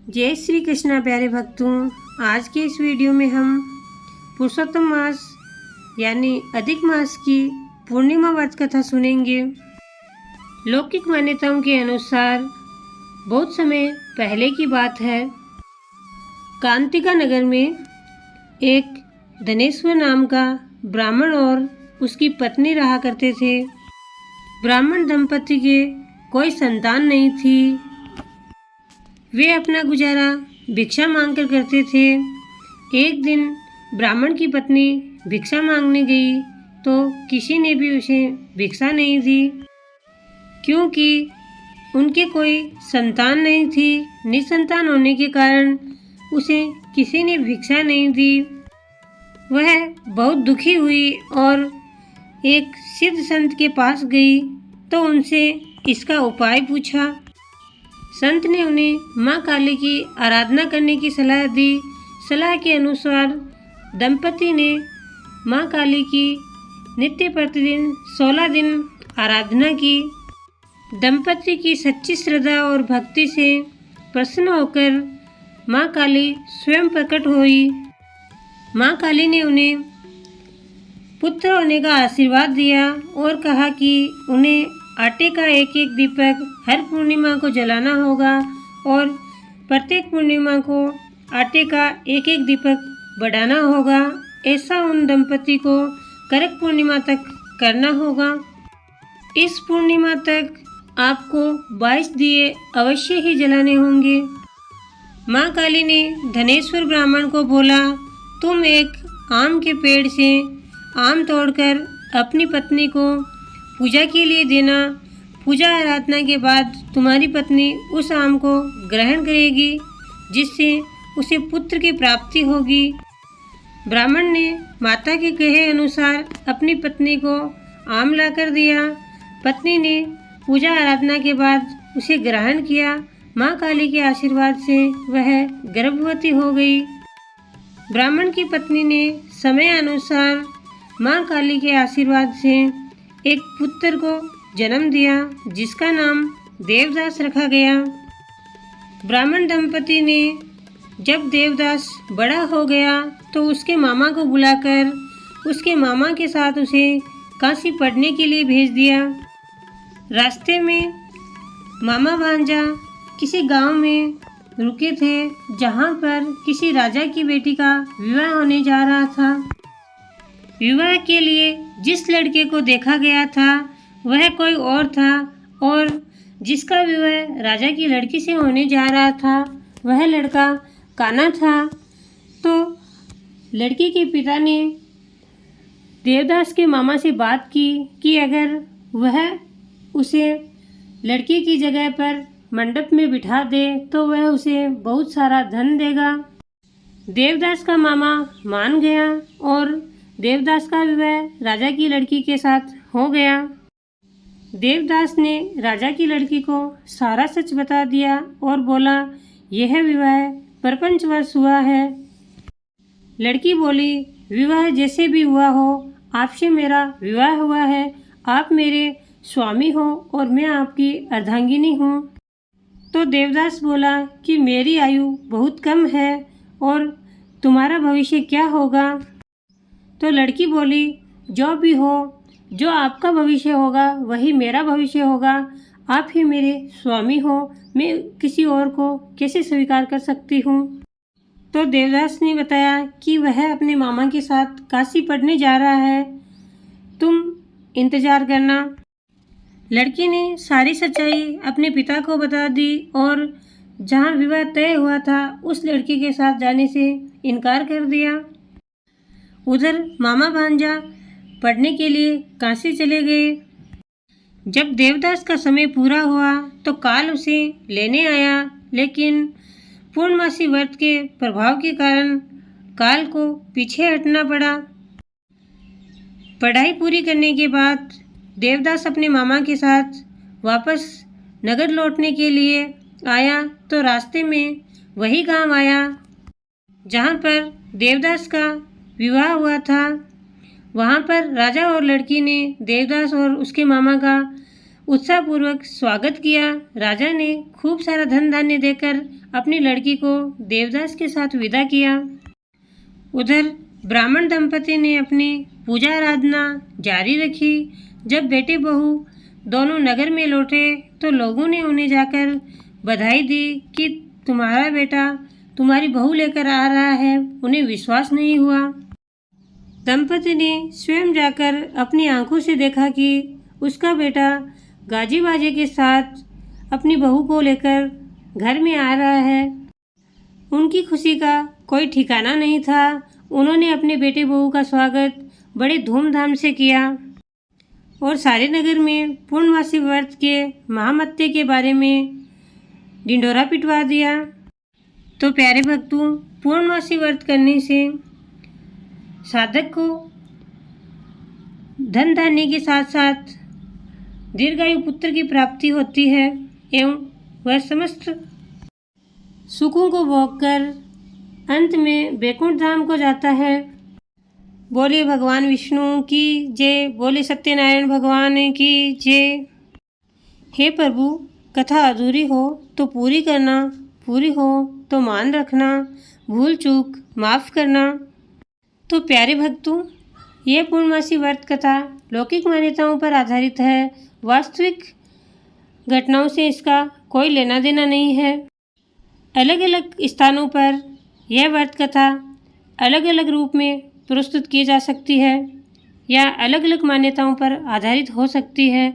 जय श्री कृष्णा प्यारे भक्तों। आज के इस वीडियो में हम पुरुषोत्तम मास यानी अधिक मास की पूर्णिमा व्रत कथा सुनेंगे। लौकिक मान्यताओं के अनुसार बहुत समय पहले की बात है, कांतिका नगर में एक धनेश्वर नाम का ब्राह्मण और उसकी पत्नी रहा करते थे। ब्राह्मण दंपति के कोई संतान नहीं थी। वे अपना गुजारा भिक्षा मांगकर करते थे। एक दिन ब्राह्मण की पत्नी भिक्षा मांगने गई तो किसी ने भी उसे भिक्षा नहीं दी, क्योंकि उनके कोई संतान नहीं थी। निसंतान होने के कारण उसे किसी ने भिक्षा नहीं दी। वह बहुत दुखी हुई और एक सिद्ध संत के पास गई तो उनसे इसका उपाय पूछा। संत ने उन्हें माँ काली की आराधना करने की सलाह दी। सलाह के अनुसार दंपति ने माँ काली की नित्य प्रतिदिन 16 दिन आराधना की। दंपति की सच्ची श्रद्धा और भक्ति से प्रसन्न होकर माँ काली स्वयं प्रकट हुई। माँ काली ने उन्हें पुत्र होने का आशीर्वाद दिया और कहा कि उन्हें आटे का एक एक दीपक हर पूर्णिमा को जलाना होगा और प्रत्येक पूर्णिमा को आटे का एक एक दीपक बढ़ाना होगा। ऐसा उन दंपति को करक पूर्णिमा तक करना होगा। इस पूर्णिमा तक आपको 22 दिए अवश्य ही जलाने होंगे। माँ काली ने धनेश्वर ब्राह्मण को बोला, तुम एक आम के पेड़ से आम तोड़कर अपनी पत्नी को पूजा के लिए देना। पूजा आराधना के बाद तुम्हारी पत्नी उस आम को ग्रहण करेगी, जिससे उसे पुत्र की प्राप्ति होगी। ब्राह्मण ने माता के कहे अनुसार अपनी पत्नी को आम लाकर दिया। पत्नी ने पूजा आराधना के बाद उसे ग्रहण किया। माँ काली के आशीर्वाद से वह गर्भवती हो गई। ब्राह्मण की पत्नी ने समय अनुसार माँ काली के आशीर्वाद से एक पुत्र को जन्म दिया, जिसका नाम देवदास रखा गया। ब्राह्मण दंपति ने जब देवदास बड़ा हो गया तो उसके मामा को बुलाकर उसके मामा के साथ उसे काशी पढ़ने के लिए भेज दिया। रास्ते में मामा भांजा किसी गांव में रुके थे, जहां पर किसी राजा की बेटी का विवाह होने जा रहा था। विवाह के लिए जिस लड़के को देखा गया था वह कोई और था, और जिसका विवाह राजा की लड़की से होने जा रहा था वह लड़का काना था। तो लड़की के पिता ने देवदास के मामा से बात की कि अगर वह उसे लड़की की जगह पर मंडप में बिठा दे तो वह उसे बहुत सारा धन देगा। देवदास का मामा मान गया और देवदास का विवाह राजा की लड़की के साथ हो गया। देवदास ने राजा की लड़की को सारा सच बता दिया और बोला, यह विवाह प्रपंच वर्ष हुआ है। लड़की बोली, विवाह जैसे भी हुआ हो, आपसे मेरा विवाह हुआ है। आप मेरे स्वामी हो और मैं आपकी अर्धांगिनी हूँ। तो देवदास बोला कि मेरी आयु बहुत कम है और तुम्हारा भविष्य क्या होगा। तो लड़की बोली, जो भी हो, जो आपका भविष्य होगा वही मेरा भविष्य होगा। आप ही मेरे स्वामी हो, मैं किसी और को कैसे स्वीकार कर सकती हूँ। तो देवदास ने बताया कि वह अपने मामा के साथ काशी पढ़ने जा रहा है, तुम इंतजार करना। लड़की ने सारी सच्चाई अपने पिता को बता दी और जहाँ विवाह तय हुआ था उस लड़की के साथ जाने से इनकार कर दिया। उधर मामा भांजा पढ़ने के लिए काशी चले गए। जब देवदास का समय पूरा हुआ तो काल उसे लेने आया, लेकिन पूर्णमासी व्रत के प्रभाव के कारण काल को पीछे हटना पड़ा। पढ़ाई पूरी करने के बाद देवदास अपने मामा के साथ वापस नगर लौटने के लिए आया तो रास्ते में वही गांव आया जहां पर देवदास का विवाह हुआ था। वहां पर राजा और लड़की ने देवदास और उसके मामा का उत्साहपूर्वक स्वागत किया। राजा ने खूब सारा धन धान्य देकर अपनी लड़की को देवदास के साथ विदा किया। उधर ब्राह्मण दंपति ने अपनी पूजा आराधना जारी रखी। जब बेटे बहू दोनों नगर में लौटे तो लोगों ने उन्हें जाकर बधाई दी कि तुम्हारा बेटा तुम्हारी बहू लेकर आ रहा है। उन्हें विश्वास नहीं हुआ। दंपति ने स्वयं जाकर अपनी आंखों से देखा कि उसका बेटा गाजी बाजे के साथ अपनी बहू को लेकर घर में आ रहा है। उनकी खुशी का कोई ठिकाना नहीं था। उन्होंने अपने बेटे बहू का स्वागत बड़े धूमधाम से किया और सारे नगर में पूर्णमासी व्रत के महामत्ते के बारे में ढिंढोरा पिटवा दिया। तो प्यारे भक्तों, पूर्णमासी व्रत करने से साधक को धन धान्य के साथ साथ दीर्घायु पुत्र की प्राप्ति होती है एवं वह समस्त सुखों को भोगकर अंत में वैकुंठ धाम को जाता है। बोले भगवान विष्णु की जय, बोले सत्यनारायण भगवान की जय। हे प्रभु, कथा अधूरी हो तो पूरी करना, पूरी हो तो मान रखना, भूल चूक माफ़ करना। तो प्यारे भक्तों, यह पूर्णमासी व्रत कथा लौकिक मान्यताओं पर आधारित है। वास्तविक घटनाओं से इसका कोई लेना देना नहीं है। अलग अलग स्थानों पर यह व्रत कथा अलग अलग रूप में प्रस्तुत की जा सकती है या अलग अलग मान्यताओं पर आधारित हो सकती है।